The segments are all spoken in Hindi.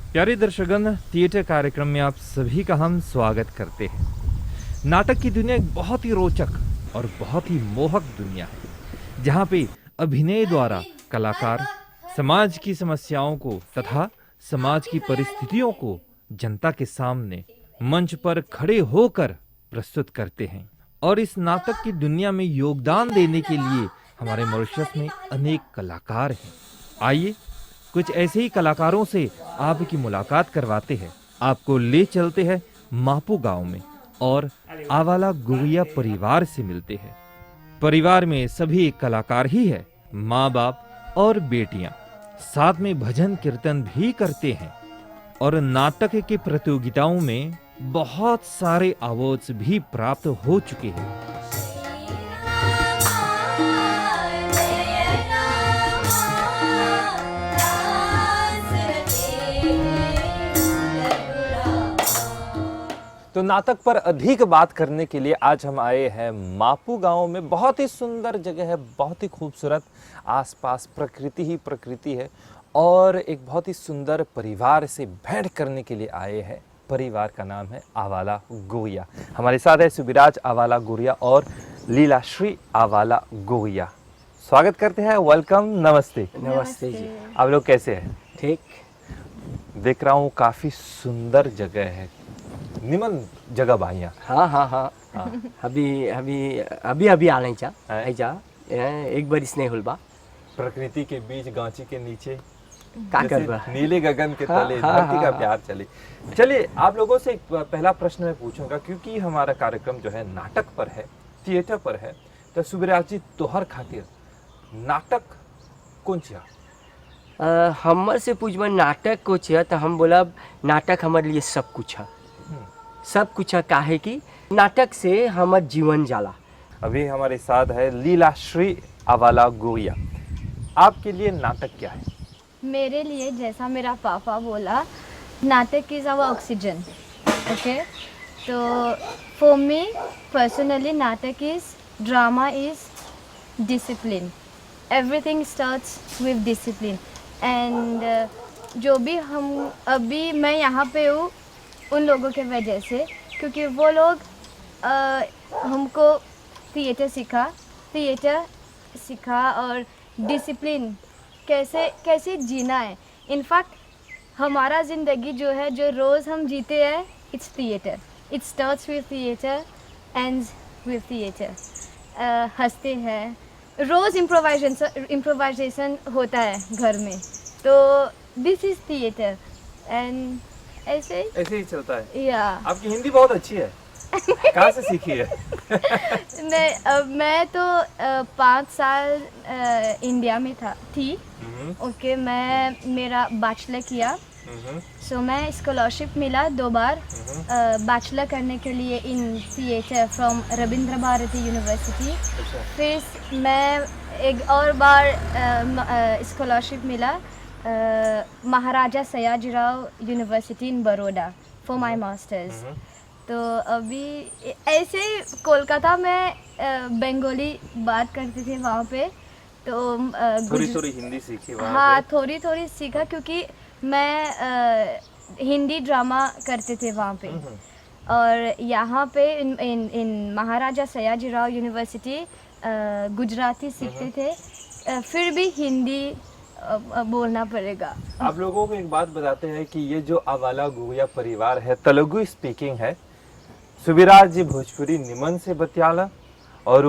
प्यारे दर्शकगण, थिएटर कार्यक्रम में आप सभी का हम स्वागत करते हैं। नाटक की दुनिया एक बहुत ही रोचक और बहुत ही मोहक दुनिया है, जहाँ पे अभिनय द्वारा कलाकार समाज की समस्याओं को तथा समाज की परिस्थितियों को जनता के सामने मंच पर खड़े होकर प्रस्तुत करते हैं। और इस नाटक की दुनिया में योगदान देने के लिए हमारे मॉरिशस में अनेक कलाकार हैं। आइए कुछ ऐसे ही कलाकारों से आपकी मुलाकात करवाते हैं। आपको ले चलते हैं मापू गांव में और आवाला गुरिया परिवार से मिलते हैं। परिवार में सभी कलाकार ही है, माँ बाप और बेटियां साथ में भजन कीर्तन भी करते हैं और नाटक की प्रतियोगिताओं में बहुत सारे अवार्ड्स भी प्राप्त हो चुके हैं। तो नाटक पर अधिक बात करने के लिए आज हम आए हैं मापू गांव में। बहुत ही सुंदर जगह है, बहुत ही खूबसूरत, आसपास प्रकृति ही प्रकृति है और एक बहुत ही सुंदर परिवार से भेंट करने के लिए आए हैं। परिवार का नाम है आवाला गुरिया। हमारे साथ है सुबिराज आवाला गुरिया और लीलाश्री आवाला गुरिया। स्वागत करते हैं, वेलकम, नमस्ते। नमस्ते जी। आप लोग कैसे हैं? ठीक। देख रहा हूँ काफ़ी सुंदर जगह है, निमन जगह भाइया। हाँ। अभी आने चा एक बार इसने हुलबा प्रकृति के बीच गांची के नीचे का जैसे करबा नीले गगन के हाँ, तले हाँ, धरती का हाँ। प्यार चले। चलिए, आप लोगों से एक पहला प्रश्न मैं पूछूंगा, क्योंकि हमारा कार्यक्रम जो है नाटक पर है, थिएटर पर है। तो सुबिराज जी, तोहर खातिर नाटक कौन छिया? हमर से पूछबा नाटक को छिया तो हम बोलब नाटक हमारे लिए सब कुछ है। सब कुछ है, काहे कि नाटक से हमार जीवन जाला। अभी हमारे साथ है लीलाश्री आवाला गुरिया। आपके लिए नाटक क्या है? मेरे लिए, जैसा मेरा पापा बोला, नाटक इज़ आवर ऑक्सीजन। ओके, तो फॉर मी पर्सनली नाटक is drama is discipline. Everything starts with discipline and जो भी हम अभी मैं यहाँ पे हूँ उन लोगों के वजह से, क्योंकि वो लोग हमको थिएटर सिखा और डिसिप्लिन कैसे जीना है। इनफैक्ट हमारा ज़िंदगी जो है, जो रोज़ हम जीते हैं, it's theatre. It starts with theatre, ends with theatre. हंसते हैं, रोज़ इम्प्रोवाइजेशन होता है घर में, तो दिस इज़ थिएटर। एंड ऐसे ही चलता है। या आपकी हिंदी बहुत अच्छी है, कहाँ से सीखी है? मैं तो 5 साल इंडिया में थी। ओके, मैं मेरा बैचलर किया। सो मैं स्कॉलरशिप मिला 2 बार बैचलर करने के लिए in theatre from Rabindra Bharati University. फिर मैं एक और बार स्कॉलरशिप मिला Maharaja Sayajirao University in Baroda for my masters. तो अभी ऐसे कोलकाता में बंगाली बात करते थे वहाँ पे, तो थोड़ी हिंदी सीखी वहाँ हाँ, पे? थोड़ी सीखा, क्योंकि मैं हिंदी ड्रामा करते थे वहाँ पे। और यहाँ पे इन महाराजा सयाजीराव यूनिवर्सिटी गुजराती सीखते थे, फिर भी हिंदी बोलना पड़ेगा। आप लोगों को एक बात बताते हैं कि ये जो आवाला गुरिया परिवार है, तेलुगु स्पीकिंग है। सुबिराज जी भोजपुरी निमन से बतियाला और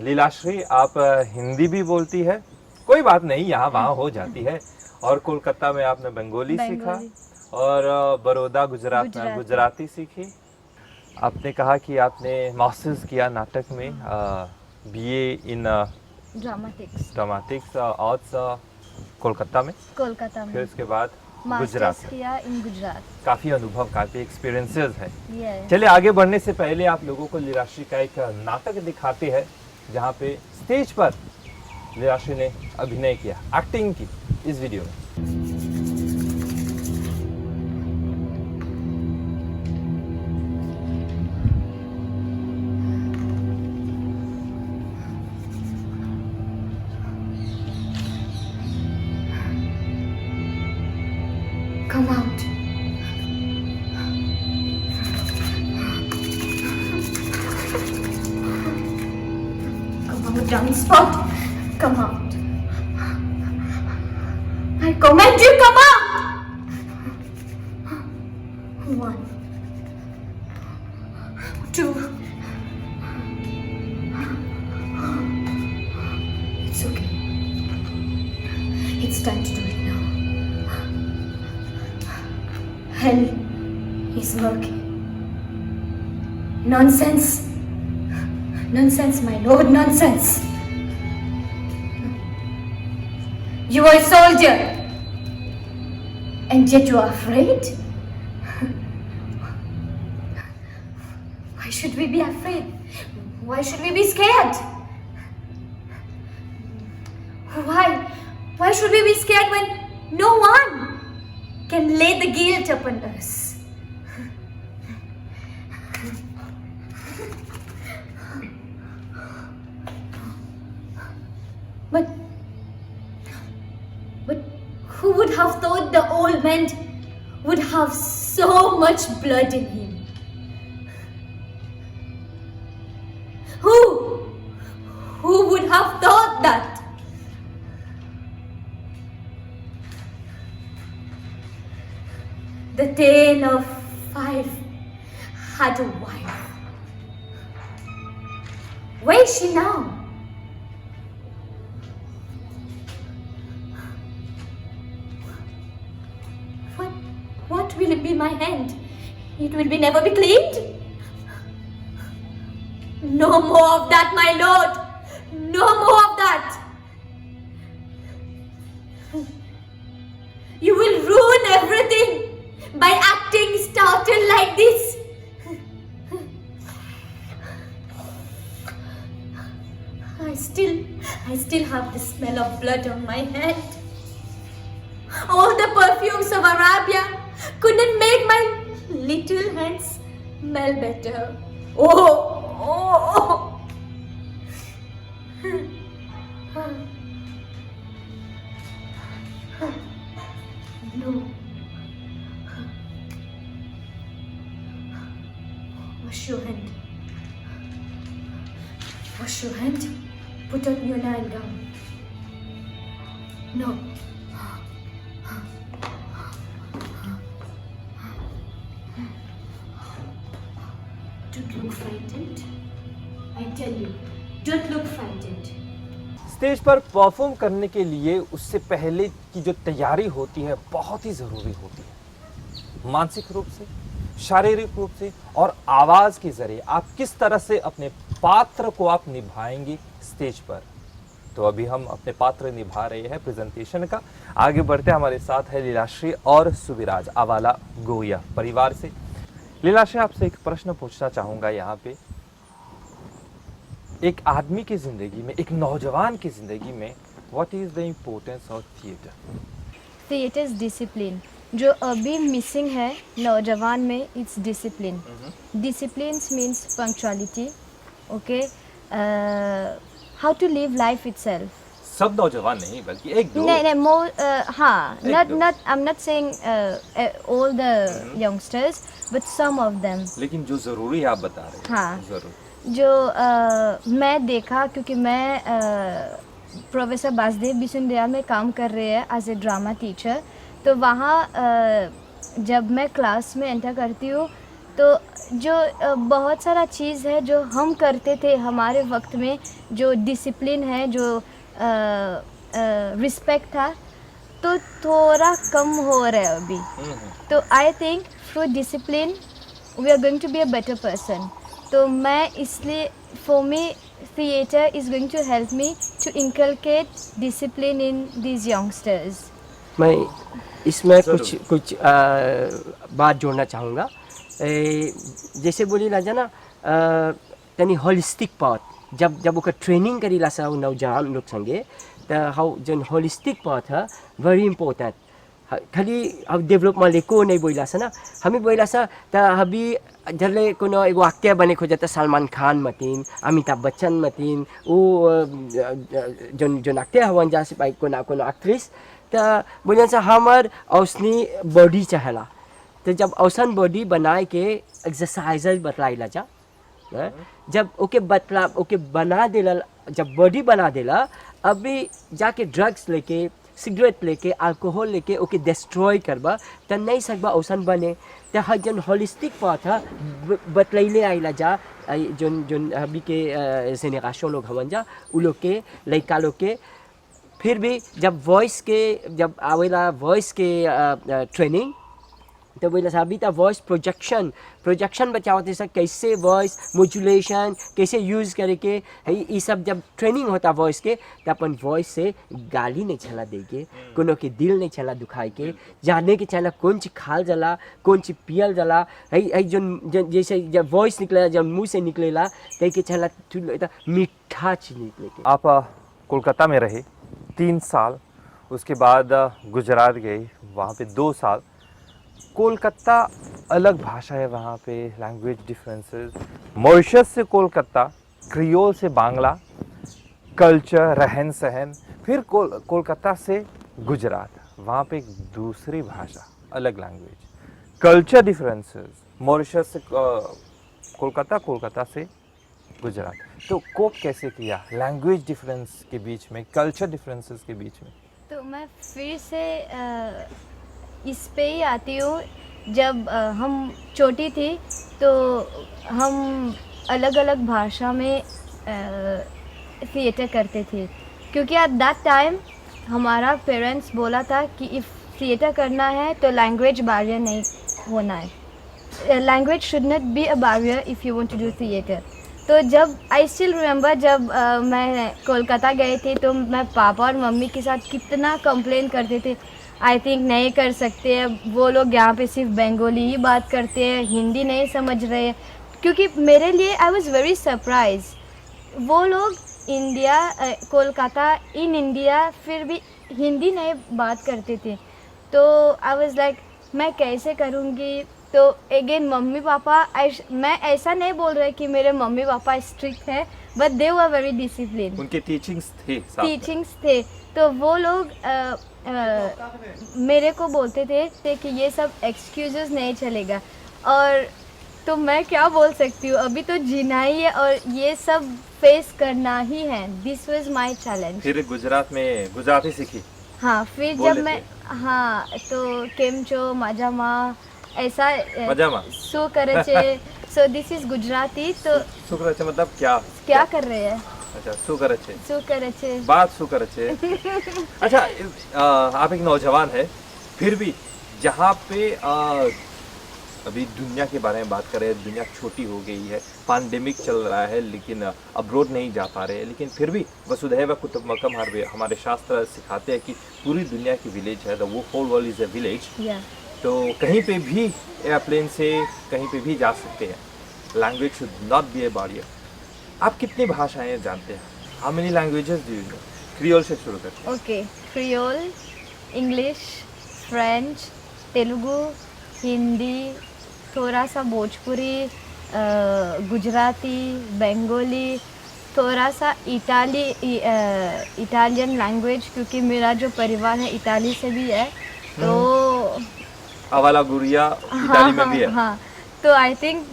लीलाश्री आप हिंदी भी बोलती है। कोई बात नहीं, यहाँ वहाँ हो जाती है। और कोलकाता में आपने बंगाली सीखा और बड़ौदा गुजरात में गुजराती सीखी। आपने कहा कि आपने मास्टर्स किया नाटक में, बीए इन ड्रामेटिक्स और कोलकाता में। फिर उसके बाद गुजरात किया इन गुजरात। काफी अनुभव, काफी एक्सपीरियंसेस है। Yes. चलिए, आगे बढ़ने से पहले आप लोगों को लीलाश्री का एक नाटक दिखाते हैं, जहाँ पे स्टेज पर लीलाश्री ने अभिनय किया, एक्टिंग की, इस वीडियो में। Come out. Come out, down spot. Come out. I command you, come out. 1, 2. It's okay. It's time to do it now. Hell is working. Nonsense. Nonsense, my lord, nonsense. You are a soldier. And yet you are afraid? Why should we be afraid? Why should we be scared? Why should we be scared when no one can lay the guilt upon us? But who would have thought the old man would have so much blood in him? Who would have thought that? The tale of 5 had a wife. Where is she now? What will it be my hand? It will be never be cleaned? No more of that, my lord. No more of that. You will ruin everything by acting startled like this. I still have the smell of blood on my hand. All the perfumes of Arabia couldn't make my little hands smell better. Oh. No. Wash your hand. Wash your hand. Put on your night gown. No. Don't look frightened. I tell you, don't look frightened. Stage पर परफॉर्म करने के लिए उससे पहले की जो तैयारी होती है बहुत ही ज़रूरी होती है। मानसिक रूप से, शारीरिक रूप से और आवाज़ के ज़रिए आप किस तरह से अपने पात्र को आप निभाएंगे स्टेज पर। तो अभी हम अपने पात्र निभा रहे हैं प्रेजेंटेशन का। आगे बढ़ते हमारे साथ है लीलाश्री और सुविराज आवाला गोया परिवार से। लीलाश्री, आपसे एक प्रश्न पूछना चाहूँगा यहाँ पे। एक आदमी की ज़िंदगी में, एक नौजवान की ज़िंदगी में what is the importance of theatre? Theatre is discipline. जो अभी मिसिंग है नौजवान में, it's discipline. Discipline means punctuality. Okay, how to live life itself. सब नौजवान नहीं बल्कि एक दो। नहीं मोर, हाँ, not I'm not saying all the youngsters but some of them। लेकिन जो ज़रूरी आप बता रहे हैं। हाँ, ज़रूर। जो मैं देखा, क्योंकि मैं प्रोफेसर वासुदेव विश्वविद्यालय में काम कर रहे हैं एज ए ड्रामा टीचर। तो वहाँ जब मैं क्लास में एंटर करती हूँ तो जो बहुत सारा चीज़ है जो हम करते थे हमारे वक्त में, जो डिसिप्लिन है, जो रिस्पेक्ट था, तो थोड़ा कम हो रहा है अभी। तो I think through discipline we are going to be a better person. तो मैं इसलिए, for me theatre is going to help me to inculcate discipline in these youngsters. मैं इसमें कुछ बात जोड़ना चाहूँगा। जैसे बोली राजा ना, तनी होलिस्टिक पाथ जब ओकर ट्रेनिंग करी ला सा नौजवान लोग संगे, तो हाउ जन होलिस्टिक पाथ है वेरी इम्पोर्टेंट। खाली अब डेवलपमेंट लेको नहीं बोला सा ना, हमें बोला सा तो अभी जल्ले कोनो एगो एक्टर बने खोजता, सलमान खान मतीन, अमिताभ बच्चन मतीन, वो जन एक्टर हवन जा से कोनो एक्ट्रेस, तो बोलिए से हमर औसनी बॉडी चाहेला तो जब औसन बॉडी बनाए के एक्सरसाइज बतलाइला जा हैं? जब ओके बना देला जब बॉडी बना देला अभी जाके ड्रग्स लेके सिगरेट लेके अल्कोहल लेके ओके डिस्ट्रॉय करबा तो नहीं सकबा औसन बने तो हर जन होलिस्टिक पार्ट है बतलैले आइला जा जोन जोन अभी के जेनरेशन लोग हवन जा उ लोग के लड़का लोग के फिर भी जब वॉइस के जब आवेला वॉइस के ट्रेनिंग तो बोला साहब था वॉइस प्रोजेक्शन बचाओ सर कैसे वॉइस मॉड्यूलेशन कैसे यूज़ करे के ये सब जब ट्रेनिंग होता वॉइस के तो अपन वॉइस से गाली नहीं चला दे के कोनो के दिल नहीं चला दुखाए के जाने के चला कौन चीज खाल जला कौन चीज पियल जला है जो जैसे जब वॉइस निकलेला जब मुँह से निकलेला तो के चला मीठा चीज निकले के। आप कोलकाता में रहे 3 साल, उसके बाद गुजरात गए, वहाँ पे 2 साल। कोलकाता अलग भाषा है, वहाँ पे लैंग्वेज डिफरेंसेस। मॉरिशस से कोलकाता, क्रियोल से बांग्ला, कल्चर रहन सहन। फिर कोलकाता से गुजरात, वहाँ पे एक दूसरी भाषा, अलग लैंग्वेज, कल्चर डिफरेंसेस। मॉरिशस से कोलकाता, कोलकाता से गुजरात। तो कोप कैसे किया लैंग्वेज डिफरेंस के बीच में, कल्चर डिफरेंसेस के बीच में? तो मैं फिर से इस पे ही आती हूँ। जब हम छोटी थी तो हम अलग अलग भाषा में थिएटर करते थे, क्योंकि एट दैट टाइम हमारा पेरेंट्स बोला था कि इफ़ थिएटर करना है तो लैंग्वेज बैरियर नहीं होना है, language should not be a barrier if you want to do theatre. तो जब आई स्टिल रिमेंबर जब मैं कोलकाता गए थे तो मैं पापा और मम्मी के साथ कितना कंप्लेन करते थे, आई थिंक नहीं कर सकते हैं, वो लोग यहाँ पे सिर्फ बंगाली ही बात करते हैं, हिंदी नहीं समझ रहे हैं। क्योंकि मेरे लिए आई वाज वेरी सरप्राइज, वो लोग इंडिया कोलकाता इन इंडिया फिर भी हिंदी नहीं बात करते थे। तो आई वाज लाइक मैं कैसे करूँगी। तो अगेन मम्मी पापा, मैं ऐसा नहीं बोल रहे कि मेरे मम्मी पापा स्ट्रिक्ट है, but they were very discipline, उनके टीचिंग्स थे। तो वो लोग मेरे को बोलते थे कि ये सब एक्सक्यूजेस नहीं चलेगा। और तो मैं क्या बोल सकती हूँ, अभी तो जीना ही है और ये सब फेस करना ही है। This was my challenge. फिर गुजरात में गुजराती सीखी? हाँ, फिर जब मैं तो केमचो मजामा ऐसा सो करे सो दिस इज गुजराती। तो सो करे मतलब क्या कर रहे हैं? अच्छा, सो करे बात सो करे। अच्छा, आप एक नौजवान है, फिर भी जहाँ पे अभी दुनिया के बारे में बात करें, दुनिया छोटी हो गई है, पैंडेमिक चल रहा है, लेकिन अब्रोड नहीं जा पा रहे हैं, लेकिन फिर भी वसुधैव कुटुंबकम हमारे शास्त्र सिखाते हैं कि पूरी दुनिया की विलेज है, the whole world is a village. तो कहीं पे भी एयरप्लेन से कहीं पे भी जा सकते हैं, language should not B A barrier. आप कितनी भाषाएं जानते हैं? How many languages do you know? Creole से शुरू करते हैं। Okay, creole, English, French, Telugu, Hindi, थोड़ा सा भोजपुरी, गुजराती, बंगाली, थोड़ा सा इटालियन लैंग्वेज, क्योंकि मेरा जो परिवार है इटाली से भी है। तो अवाला गुरिया इटाली में भी है। हाँ, तो आई थिंक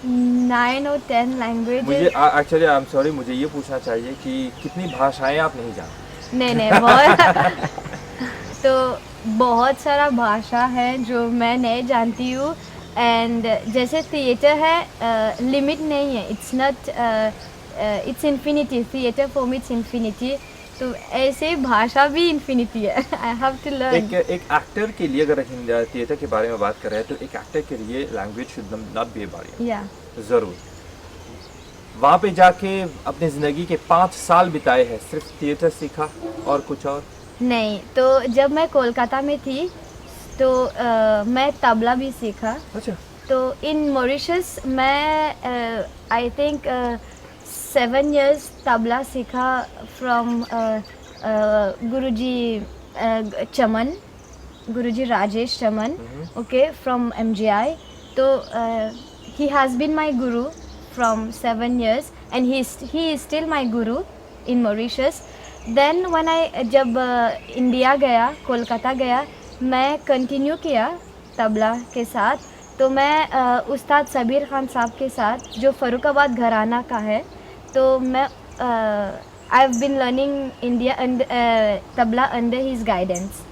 9 और 10 लैंग्वेज। मुझे एक्चुअली आई एम सॉरी, मुझे ये पूछना चाहिए कि कितनी भाषाएं आप नहीं जानते? नहीं बहुत तो बहुत सारा भाषा है जो मैं नहीं जानती हूँ। एंड जैसे थिएटर है, लिमिट नहीं है, it's not, it's infinity. Theatre for me it's infinity, तो ऐसे भाषा भी इन्फिनिटी है। I have to learn. एक एक्टर के लिए, अगर थिएटर के बारे में बात कर रहे हैं, तो एक एक्टर के लिए language should not B A barrier. जरूर वहाँ पे जाके अपनी ज़िंदगी के 5 साल बिताए हैं, सिर्फ थिएटर सीखा और कुछ और नहीं? तो जब मैं कोलकाता में थी तो मैं तबला भी सीखा। अच्छा। तो इन मॉरिशस मैं आई थिंक 7 years तबला सीखा from Guruji Chaman, Guruji Rajesh Chaman, okay, from MGI। तो he has been my guru from 7 years and he is still my guru in Mauritius। Then when I जब इंडिया गया, कोलकाता गया, मैं कंटिन्यू किया तबला के साथ। तो मैं उस्ताद सबीर खान साहब के साथ, जो फ़र्रुखाबाद घराना का है, तो मैं I have been learning India tabla under his guidance.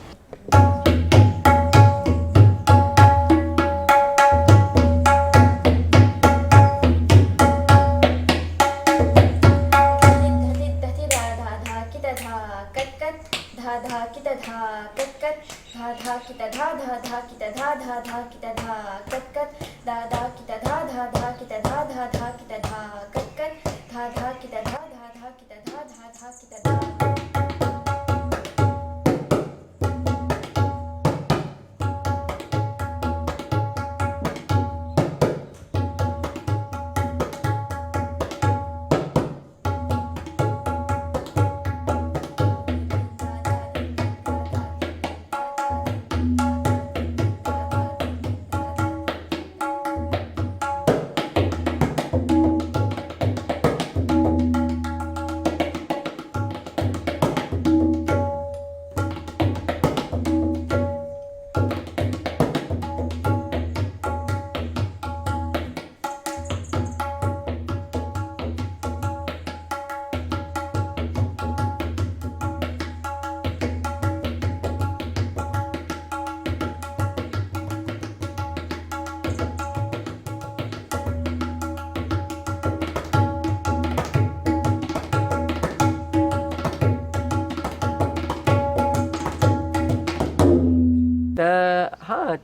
हाँ,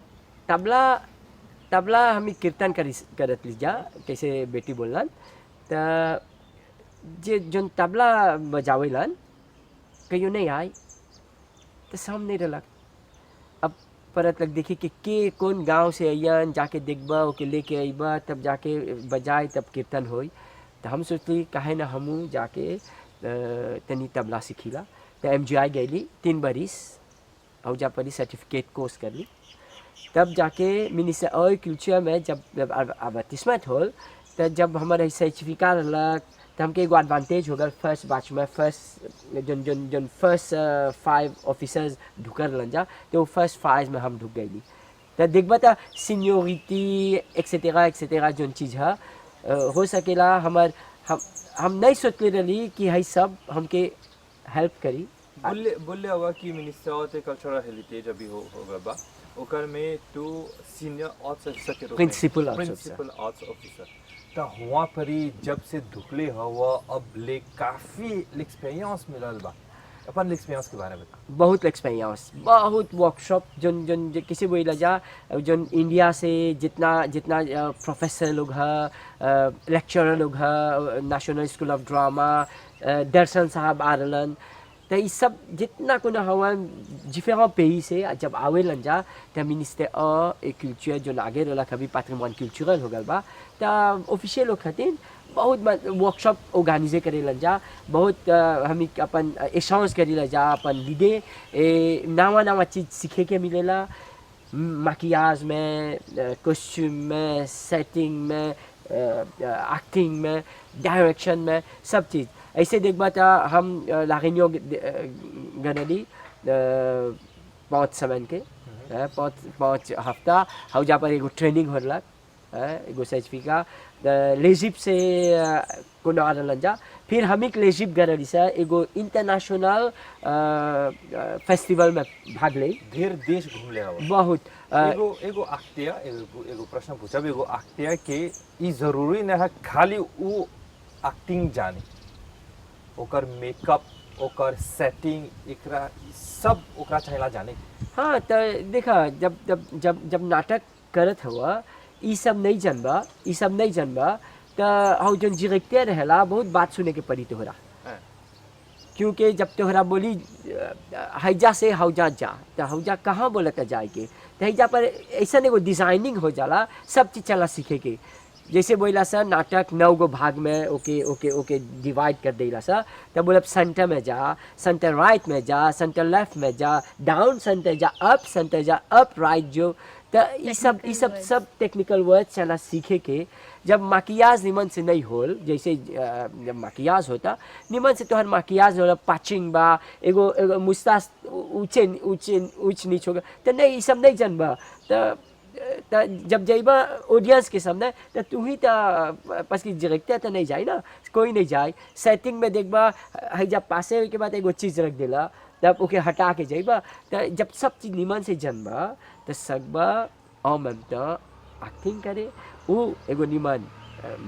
तबला तबला हमी कीर्तन करत लीजा, कैसे बेटी बोलन। त जे जोन तबला बजावेलन कहियो नहीं आई तो सामने नहीं रहलक। अब परत लग देखी कि के कौन गांव से अयन, जाके देखबा, ओके लेके अइबा, तब जाके बजाए, तब कीर्तन होई। तो हम सोचली काहे ना हमू जाके तनी तबला सीखीला। तो MGI गईली 3 बरिस और जा परी सर्टिफिकेट कोर्स कर ली। तब जाके मिनिस्टर और कल्चर में जब एडवर्टीजमेंट होल, तो जब हमारे सर्टिफिकेट लग, तो हमके एगो एडवांटेज हो गल। फर्स्ट बैच में जोन फर्स्ट 5 ऑफिसर्स ढुकर लन जा, तो फर्स्ट 5 में हम ढुक गईली। तो देखबा था सीनियोरिटी एक्सेटेरा जोन चीज़ है हो सकेला। हम नहीं सोचले रही कि है सब हमके हेल्प करी। बोले हुआ कि मिनिस्टर ऑफ कल्चरल हेरिटेज अभी होगा बा, ओकर में तो सीनियर आर्ट्स ऑफिसर के प्रिंसिपल आर्ट्स ऑफिसर। तो हुआ परी जब से ढुकले हवा, अब ले काफ़ी एक्सपीरियंस मिलल बा। अपन एक्सपीरियंस के बारे में बता। बहुत एक्सपीरियंस, बहुत वर्कशॉप जोन किसी बोला जा, जोन इंडिया से जितना प्रोफेसर लोग है, लेक्चरर लोग है, नेशनल स्कूल ऑफ ड्रामा दर्शन साहब आरलन। तो ये सब जितना को हवा डिफरेंट पेई से जब आवेलन जा, तो मिनिस्टर एक कल्चर जो आगे रहा कभी पैट्रिमोन कल्चरल हो गल बा। तो ऑफिशियल लोग खातिर बहुत वर्कशॉप ऑर्गेनाइज करेलन जा, बहुत हम अपन एक्सचेंज करेला जा, अपन लीडे नवा चीज़ सीखे के मिलेला। मकियाज में, कॉस्ट्यूम में, सेटिंग में, एक्टिंग में, डायरेक्शन में, सब चीज़ ऐसे देखबा था। हम लागिनियों गनली 5 समय के 5 हफ्ता हम जा पर एगो ट्रेनिंग होलक, एगो सर्टिफिकेट लेजिप से को आरलन जा। फिर हम एक लेजिप गनली से एगो इंटरनेशनल फेस्टिवल में भाग ले, ढेर देश घूम ले हवा बहुत। एगो आख्तिया एगो प्रश्न पूछा, एगो आख्तिया के ई जरूरी न है खाली वो एक्टिंग जाने, ओकर मेकअप, ओकर सेटिंग, एकरा सब ओकरा चाहेला जाने। हाँ, तो देखा जब जब जब जब नाटक करत हुआ ये सब नहीं जानबा तो हम जो डायरेक्टर रहेला बहुत बात सुने के पड़ी तोहरा। क्योंकि जब तोहरा बोली हैजा से हौजा जा, तो हौजा कहाँ बोलता जाए के, तो हैजा पर ऐसा एगो डिज़ाइनिंग हो जाला, सब चीज़ चला सीखे के। जैसे बोला सर नाटक 9 गो भाग में ओके डिवाइड कर देला सर, तब बोला सेंटर में जा, सेंटर राइट में जा, सेंटर लेफ्ट में जा, डाउन सेंटर जा, अप सेंटर जा, अप राइट जो। तो ये सब टेक्निकल वर्ड चला सीखे के जब माकियाज निमन से नहीं होल, जैसे जब माकियाज होता निमन से तोहर माकियाज होला पाचिंग बा एगो एगो मुस्तास ऊंच नीच होगा तो नहीं, ये सब नहीं जानबा। तो जब जाइबा ऑडियंस के सामने तो तू ही तो बस की डायरेक्टर तो नहीं जाए ना, कोई नहीं जाए। सेटिंग में देखबा है जब पासे के बाद एगो चीज़ रख देला तब ओके हटा के जाइबा। तो जब सब चीज़ निमन से जानबा तो सकबा और ममता एक्टिंग करे, वो एगो निमन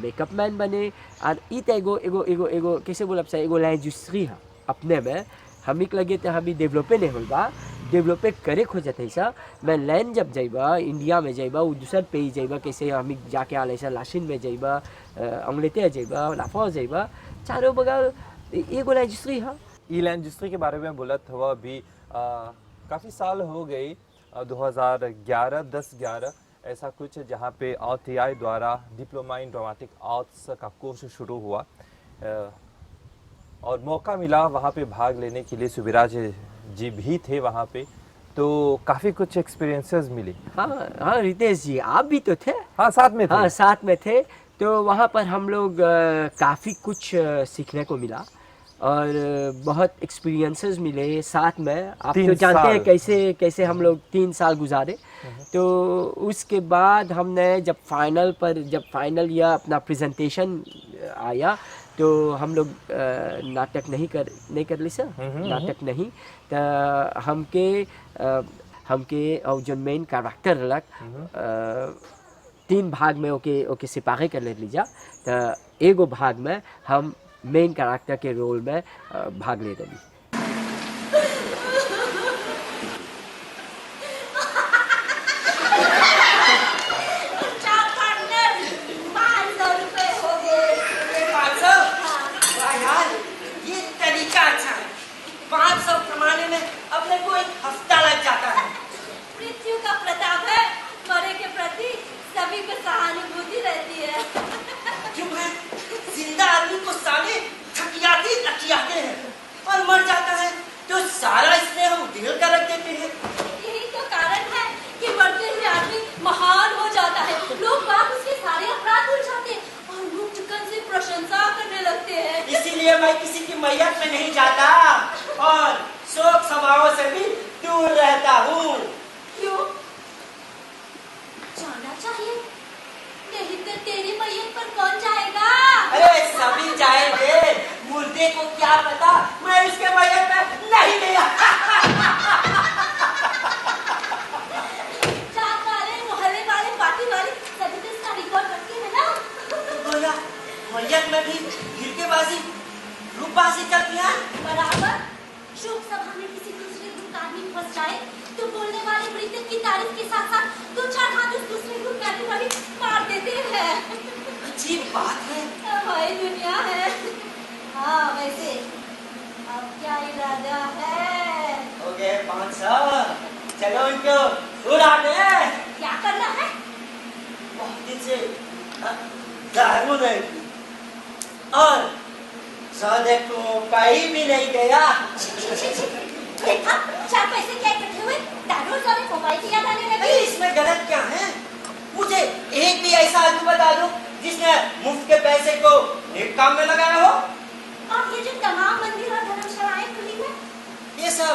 मेकअप मैन बने। और ई तो एगो एगो एगो एगो कैसे बोलब सा एगो इंडस्ट्री है अपने में, हमी के लगे तो हमी डेवलपे नहीं होगा, डेवलपे करे खोजत है सा। मैं लैन जब जाइबा इंडिया में जाइबा वो दूसर पे ही जाइबा, कैसे हमी जाके आले सा लाशिन में जाइबा, अंग्लेते जाइबा, लाफा जाइबा, चारों बगल एगो इंडस्ट्री है। ई इंडस्ट्री के बारे में बोलत हुआ अभी काफ़ी साल हो गई 2011 ऐसा कुछ, जहाँ पे OTI द्वारा डिप्लोमा इन ड्रामेटिक आर्ट्स का कोर्स शुरू हुआ और मौका मिला वहाँ पे भाग लेने के लिए। सुबिराज जी भी थे वहाँ पे, तो काफ़ी कुछ एक्सपीरियंसेस मिले। हाँ हाँ रितेश जी आप भी तो थे। हाँ साथ में थे। हाँ साथ में थे, तो वहाँ पर हम लोग काफ़ी कुछ सीखने को मिला और बहुत एक्सपीरियंसेस मिले साथ में। आप तो जानते हैं कैसे कैसे हम लोग 3 साल गुजारे। तो उसके बाद हमने जब फाइनल या अपना प्रेजेंटेशन आया तो हम लोग नाटक नहीं कर ली सर, नाटक नहीं तो हमके और जो मेन कैरेक्टर अलग 3 भाग में ओके सिपाही कर ले लीजा। तो एगो भाग में हम मेन कैरेक्टर के रोल में भाग ले रही। मैं किसी की मैयत में नहीं जाता और शोक सभाओं से भी दूर रहता हूँ। क्यों? जाना चाहिए, नहीं तो तेरी मैयत पर कौन जाएगा? अरे सभी जाएंगे, मुर्दे को क्या पता मैं उसके मैयत में नहीं गया। जात वाले, मोहल्ले वाले, पार्टी वाले सभी तो इसका रिकॉर्ड रखते हैं ना। बोला मैयत में भी गिरकेबाजी रूपबाजी करती है। बराबर। शोक सभा में किसी दूसरे ग्रुप आदमी फंस जाए तो बोलने वाले मृतक की तारीफ के साथ साथ 2-4 हाथ उस दूसरे ग्रुप के आदमी पर भी मार देते हैं। अजीब बात है। भाई दुनिया है। हाँ वैसे अब क्या इरादा है? हो गए 500, चलो इनको उड़ा दे। क्या करना है? बहुत दिन से दारू नहीं और सौदे को पाई भी नहीं गया। देखा 4 पैसे क्या इकट्ठे हुए, दारू और मोबाइल की याद आने लगी। इसमें गलत क्या है? मुझे एक भी ऐसा आदमी बता दो जिसने मुफ्त के पैसे को एक काम में लगाया हो। और ये जो तमाम मंदिर और धर्मशालाएं खुली है, ये सब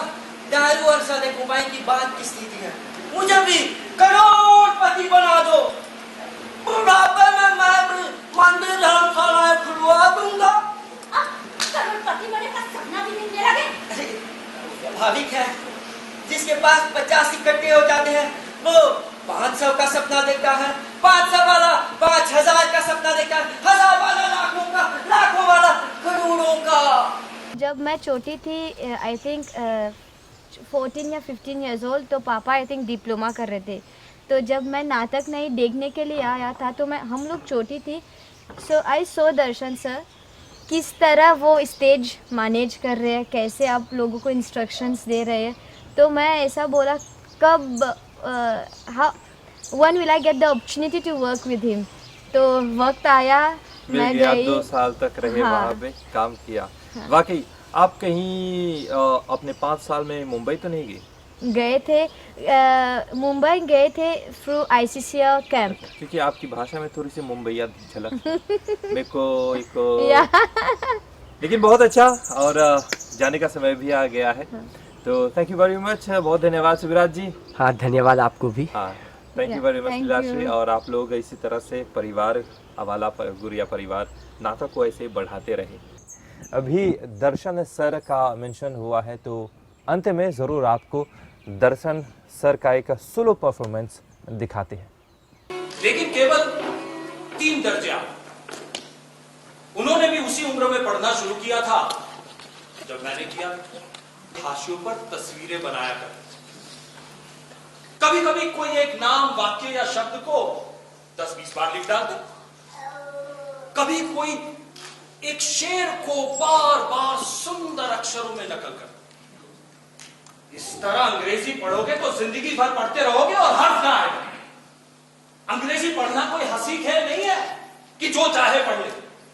दारू और सौदे मोबाइल की बात की स्थिति है। मुझे भी करोड़पति बना दो, बुढ़ापे में मैं मंदिर धर्मशालाएं खुलवा दूंगा। करोड़पति बने का सपना भी नहीं मेरा है। स्वाभाविक है, जिसके पास 50 इकट्ठे हो जाते हैं वो 500 का सपना देखता है, 500 वाला 5000 का सपना देखता है, 1000 वाला लाखों का, लाखों वाला करोड़ों का। जब मैं छोटी थी आई थिंक 14 या 15 ईयर्स ओल्ड, तो पापा आई थिंक डिप्लोमा कर रहे थे। तो जब मैं नाटक नहीं देखने के लिए आया था तो हम लोग छोटी थी। सो आई सो दर्शन सर किस तरह वो स्टेज मैनेज कर रहे हैं, कैसे आप लोगों को इंस्ट्रक्शंस दे रहे हैं। तो मैं ऐसा बोला कब how one will I get the opportunity to work with him. तो वक्त आया, मैं गई। 2 साल तक रहे हाँ। वहाँ पे काम किया। वाकई आप कहीं अपने 5 साल में मुंबई तो नहीं गई? गए थे मुंबई गए थे थ्रू ICCL कैंप। क्योंकि आपकी भाषा में थोड़ी सी मुंबईया झलक मेरे को या लेकिन बहुत अच्छा। और जाने का समय भी आ गया है, तो थैंक यू वेरी मच, बहुत धन्यवाद सुविराज जी। हाँ, धन्यवाद आपको भी। हाँ, thank you very much Thank लीलाश्री। you. और आप लोग इसी तरह से परिवार अवाला गुड़िया परिवार नाटक को ऐसे बढ़ाते रहे। अभी दर्शन सर का मेंशन हुआ है, तो अंत में ज़रूर आपको दर्शन सर का एक सोलो परफॉर्मेंस दिखाते हैं। लेकिन केवल 3 दर्जे आगे। उन्होंने भी उसी उम्र में पढ़ना शुरू किया था जब मैंने किया। हाशियों पर तस्वीरें बनाया करते थे। कभी कभी कोई एक नाम, वाक्य या शब्द को 10-20 बार लिख डालते। कभी कोई एक शेर को बार बार सुंदर अक्षरों में नकल करते। इस तरह अंग्रेजी पढ़ोगे तो जिंदगी भर पढ़ते रहोगे और हर्फ ना आएगा। अंग्रेजी पढ़ना कोई हंसी खेल नहीं है कि जो चाहे पढ़ ले।